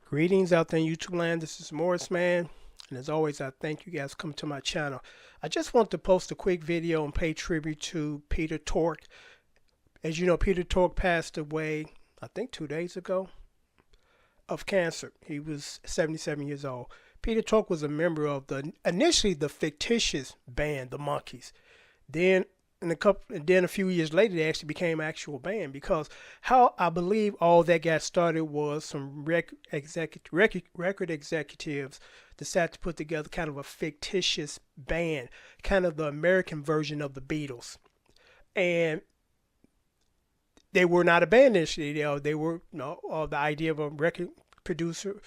Greetings out there in YouTube land. This is Morris Man, and as always, I thank you guys for coming to my channel. I just want to post a quick video and pay tribute to Peter Tork. As you know, Peter Tork passed away, I think 2 days ago, of cancer. He was 77 years old. Peter Tork was a member of initially the fictitious band, the Monkees. Then a few years later, they actually became an actual band because how I believe all that got started was some record executives decided to put together kind of a fictitious band, kind of the American version of the Beatles. And they were not a band initially. They were the idea of a record producer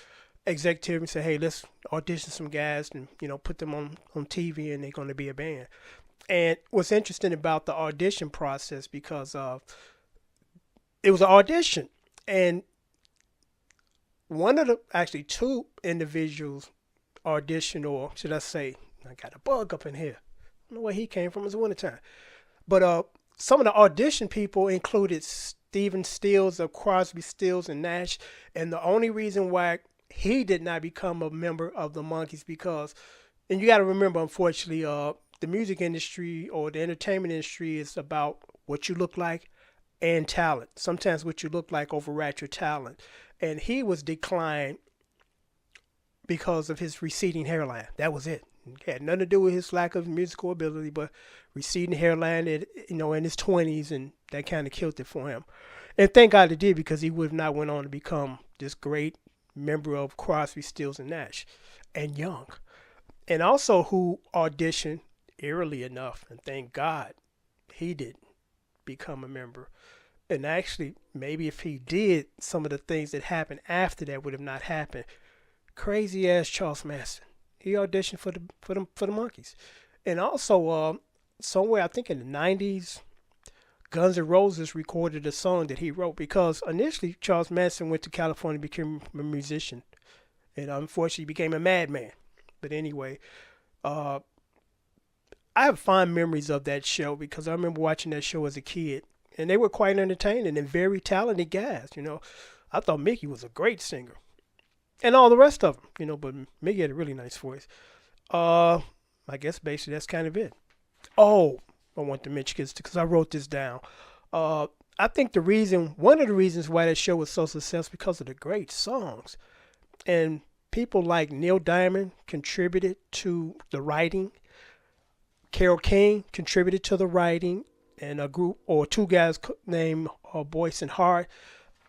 executive and say, hey, let's audition some guys and put them on TV and they're going to be a band. And what's interesting about the audition process, because it was an audition, and actually two individuals auditioned, or should I say, I got a bug up in here. I don't know where he came from. It's wintertime. But some of the audition people included Stephen Stills of Crosby, Stills and Nash, and the only reason why he did not become a member of the Monkees because, and you got to remember, unfortunately, the music industry or the entertainment industry is about what you look like and talent. Sometimes what you look like overrides your talent. And he was declined because of his receding hairline. That was it. It had nothing to do with his lack of musical ability, but receding hairline in his 20s, and that kind of killed it for him. And thank God it did, because he would have not went on to become this great member of Crosby, Stills and Nash and Young. And also who auditioned eerily enough, and thank God he didn't become a member. And actually, maybe if he did, some of the things that happened after that would have not happened. Crazy ass Charles Manson. He auditioned for the Monkees. And also, somewhere I think in the 90s, Guns N' Roses recorded a song that he wrote, because initially Charles Manson went to California, became a musician, and unfortunately became a madman. But anyway, I have fond memories of that show because I remember watching that show as a kid, and they were quite entertaining and very talented guys. I thought Mickey was a great singer, and all the rest of them. But Mickey had a really nice voice. I guess basically that's kind of it. Oh, I want to mention this because I wrote this down. I think one of the reasons why that show was so successful, because of the great songs, and people like Neil Diamond contributed to the writing. Carole King contributed to the writing, and a group or two guys named Boyce and Hart.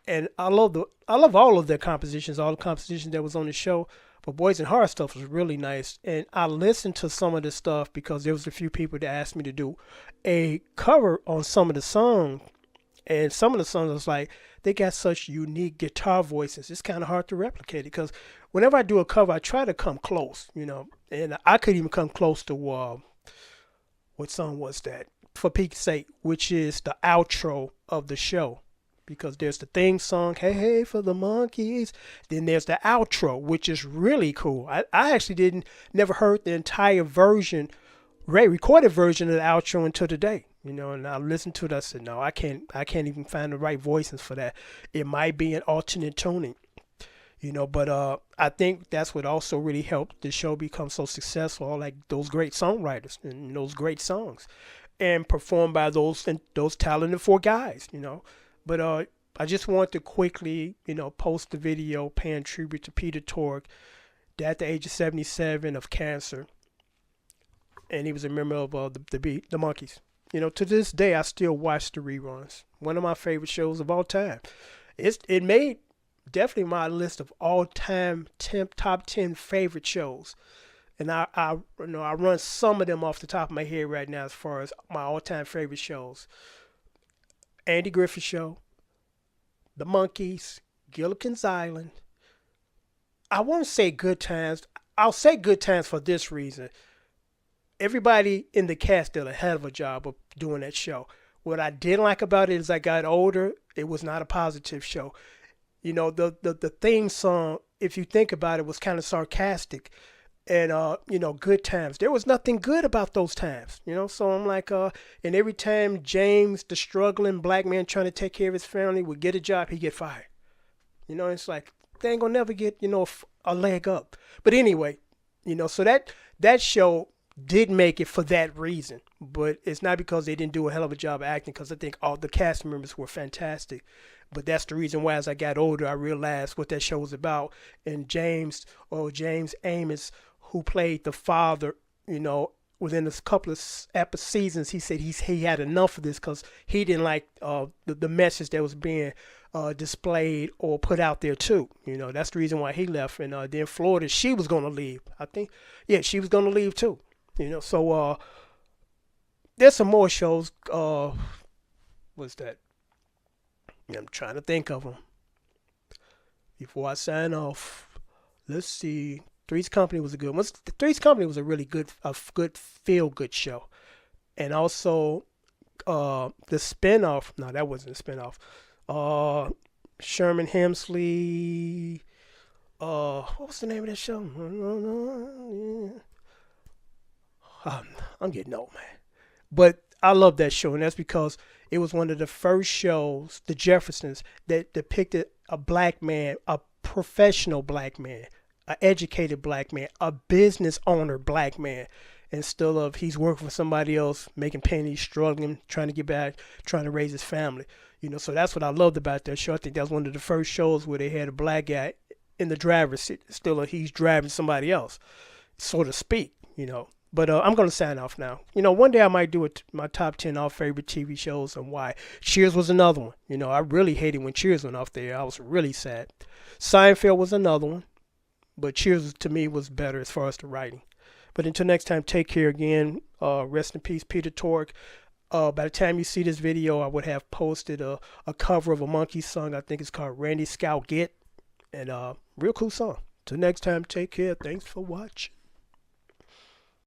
And I love all of their compositions, all the compositions that was on the show. But Boyce and Hart stuff was really nice, and I listened to some of the stuff because there was a few people that asked me to do a cover on some of the songs, and some of the songs was like, they got such unique guitar voices. It's kind of hard to replicate it, because whenever I do a cover, I try to come close, and I could even come close to what song was that? For Pete's sake, which is the outro of the show. Because there's the theme song, hey, hey, for the Monkees. Then there's the outro, which is really cool. I actually never heard the entire version, recorded version of the outro until today. And I listened to it, I said, no, I can't even find the right voices for that. It might be an alternate tuning. But I think that's what also really helped the show become so successful, like those great songwriters and those great songs, and performed by those talented four guys. But I just want to quickly, post the video paying tribute to Peter Tork, at the age of 77 of cancer, and he was a member of the Monkees. To this day, I still watch the reruns. One of my favorite shows of all time. It made definitely my list of all-time top 10 favorite shows, and I run some of them off the top of my head right now as far as my all-time favorite shows: Andy Griffith Show, The Monkees, Gilligan's Island. I won't say Good Times. I'll say Good Times for this reason: everybody in the cast did a hell of a job of doing that show. What I didn't like about it is I got older, it was not a positive show. The theme song, if you think about it, was kind of sarcastic. And, Good Times. There was nothing good about those times, So I'm like, and every time James, the struggling black man trying to take care of his family, would get a job, he'd get fired. It's like, they ain't gonna never get, a leg up. But anyway, so that show did make it for that reason, but it's not because they didn't do a hell of a job of acting, because I think all the cast members were fantastic. But that's the reason why, as I got older, I realized what that show was about. And James Amos, who played the father, within a couple of seasons, he said he had enough of this because he didn't like the message that was being displayed or put out there too. That's the reason why he left. And then Florida, she was going to leave. I think, yeah, she was going to leave too. So there's some more shows. What's that? I'm trying to think of them. Before I sign off, let's see. Three's Company was a good one. Three's Company was a really good feel-good show. And also, the spinoff. No, that wasn't a spinoff. Sherman Hemsley. What was the name of that show? I'm getting old, man. But I love that show, and that's because it was one of the first shows, The Jeffersons, that depicted a black man, a professional black man, an educated black man, a business owner black man, instead of he's working for somebody else, making pennies, struggling, trying to get back, trying to raise his family. So that's what I loved about that show. I think that was one of the first shows where they had a black guy in the driver's seat, still he's driving somebody else, so to speak, But I'm going to sign off now. One day I might do my top 10 all favorite TV shows and why. Cheers was another one. I really hated when Cheers went off there. I was really sad. Seinfeld was another one. But Cheers to me was better as far as the writing. But until next time, take care again. Rest in peace, Peter Tork. By the time you see this video, I would have posted a cover of a Monkees song. I think it's called Randy Scout Get. And real cool song. Till next time, take care. Thanks for watching.